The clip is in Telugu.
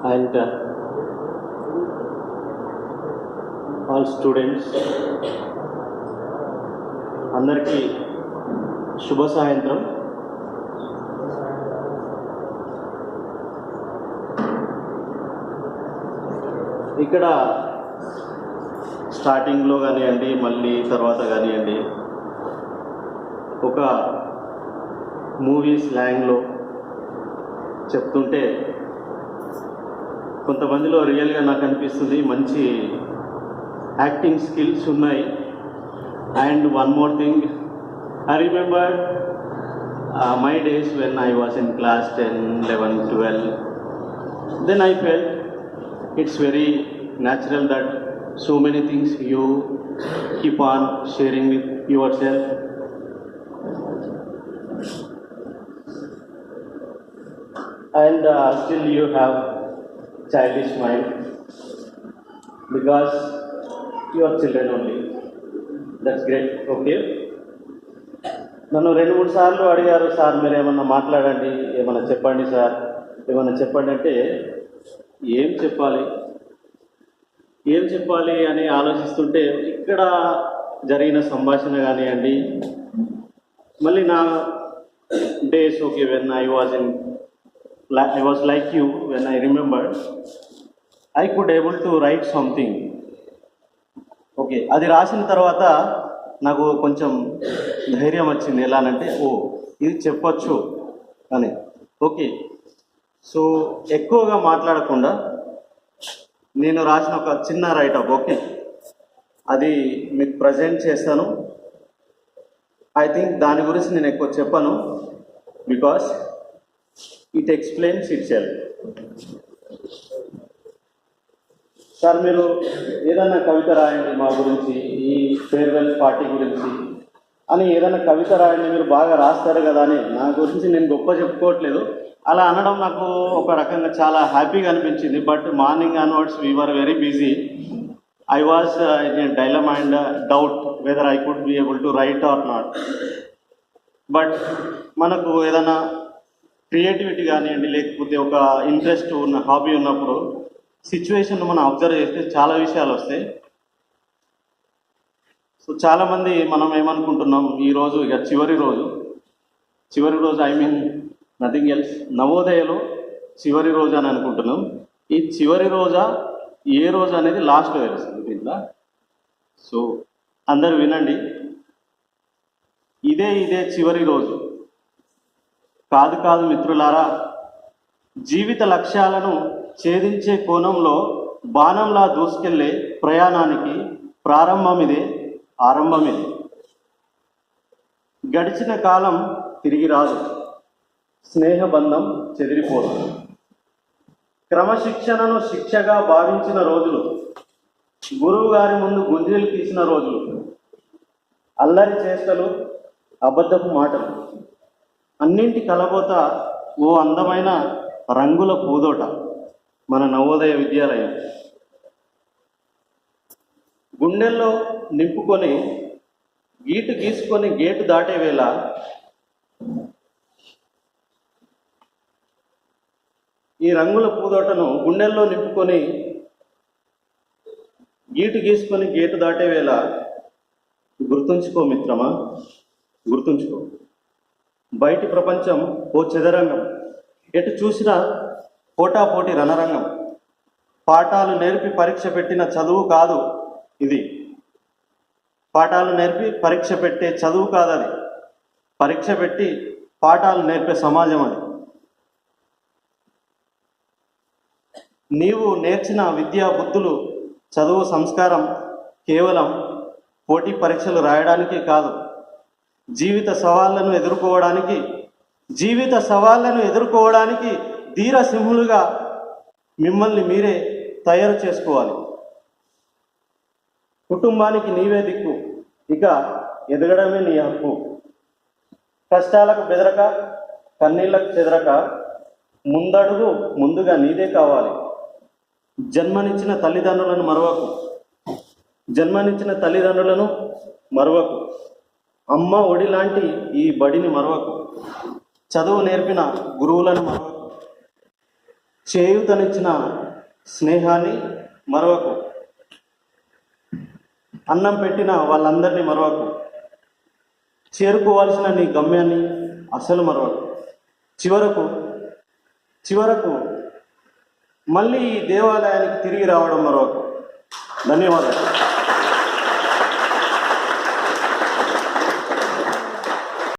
and all students, అందరికీ శుభ సాయంత్రం. ఇక్కడ స్టార్టింగ్లో కానివ్వండి, మళ్ళీ తర్వాత కానివ్వండి, ఒక మూవీ స్లాంగ్లో చెప్తుంటే కొంతమందిలో రియల్గా నాకు అనిపిస్తుంది మంచి యాక్టింగ్ స్కిల్స్ ఉన్నాయి. And one more thing, I remember my days when I was in class 10, 11, 12. Then I felt it's very natural that so many things you keep on sharing with yourself. And still you have childish mind because you are children only. That's great. Okay. నన్ను 2-3 సార్లు అడిగారు, సార్ మీరు ఏమన్నా మాట్లాడండి, ఏమన్నా చెప్పండి సార్, ఏమన్నా చెప్పండి అంటే ఏం చెప్పాలి అని ఆలోచిస్తుంటే ఇక్కడ జరిగిన సంభాషణ కానివ్వండి, మళ్ళీ నా days, okay, when I was like you, when I remembered, I could able to write something. Okay, అది రాసిన తర్వాత నాకు కొంచెం ధైర్యం వచ్చింది. ఎలానంటే ఇది చెప్పొచ్చు అని. ఓకే, సో ఎక్కువగా మాట్లాడకుండా నేను రాసిన ఒక చిన్న రైటప్, ఓకే, అది మీకు ప్రజెంట్ చేస్తాను. ఐ థింక్ దాని గురించి నేను ఎక్కువ చెప్పను, because it explains it self. Sir మీరు ఏదైనా కవిత రాయండి మా గురించి, ఈ ఫేర్వెల్ పార్టీ గురించి అని ఏదైనా కవిత రాయండి, మీరు బాగా రాస్తారు కదా అని. నా గురించి నేను గొప్ప చెప్పుకోవట్లేదు, అలా అనడం నాకు ఒక రకంగా చాలా హ్యాపీగా అనిపించింది. But morning onwards we were very busy. I was in dilemma and doubt weather I could be able to right are not. But మనకు ఏదైనా క్రియేటివిటీ కానివ్వండి, లేకపోతే ఒక ఇంట్రెస్ట్ ఉన్న హాబీ ఉన్నప్పుడు సిచ్యువేషన్ మనం అబ్జర్వ్ చేస్తే చాలా విషయాలు వస్తాయి. సో చాలామంది మనం ఏమనుకుంటున్నాం, ఈరోజు ఇక చివరి రోజు ఐ మీన్ నథింగ్ ఎల్స్, నవోదయలో చివరి రోజు అని అనుకుంటున్నాం. ఈ చివరి రోజా ఏ రోజు అనేది లాస్ట్లో తెలుస్తుంది దీంట్లో. సో అందరూ వినండి, ఇదే చివరి రోజు కాదు మిత్రులారా. జీవిత లక్ష్యాలను ఛేదించే కోణంలో బాణంలా దూసుకెళ్లే ప్రయాణానికి ఆరంభం ఇదే. గడిచిన కాలం తిరిగి రాదు, స్నేహబంధం చెదిరిపోదు. క్రమశిక్షణను శిక్షగా భావించిన రోజులు, గురువు గారి ముందు గుంజీలు తీసిన రోజులు, అల్లరి చేష్టలు, అబద్ధపు మాటలు, అన్నింటి కలబోత ఓ అందమైన రంగుల పూదోట మన నవోదయ విద్యాలయం. గుండెల్లో నింపుకొని గీసుకొని గేటు దాటే వేళ ఈ రంగుల పూదోటను గుండెల్లో నింపుకొని గీసుకొని గేటు దాటే వేళ గుర్తుంచుకో మిత్రమా, గుర్తుంచుకో. బయటి ప్రపంచం ఓ చదరంగం, ఎటు చూసినా పోటాపోటీ రణరంగం. పాఠాలు నేర్పి పరీక్ష పెట్టిన చదువు కాదు ఇది, పాఠాలు నేర్పి పరీక్ష పెట్టే చదువు కాదు అది, పరీక్ష పెట్టి పాఠాలు నేర్పే సమాజం అది. నీవు నేర్చిన విద్యా బుద్ధులు, చదువు, సంస్కారం కేవలం పోటీ పరీక్షలు రాయడానికే కాదు, జీవిత సవాళ్లను ఎదుర్కోవడానికి ధీర సింహులుగా మిమ్మల్ని మీరే తయారు చేసుకోవాలి. కుటుంబానికి నీవే దిక్కు, ఇక ఎదగడమే నీ హక్కు. కష్టాలకు బెదరక, కన్నీళ్లకు చెదరక, ముందడుగు ముందుగా నీదే కావాలి. జన్మనిచ్చిన తల్లిదండ్రులను మరవకు. అమ్మ ఒడి లాంటి ఈ బడిని మరవకు. చదువు నేర్పిన గురువులను మరవకు. చేయూతనిచ్చిన స్నేహాన్ని మరవకు, అన్నం పెట్టిన వాళ్ళందరినీ మరవకు, చేరుకోవాల్సిన నీ గమ్యాన్ని అసలు మరవకు. చివరకు మళ్ళీ ఈ దేవాలయానికి తిరిగి రావడం మరవకు. ధన్యవాదాలు.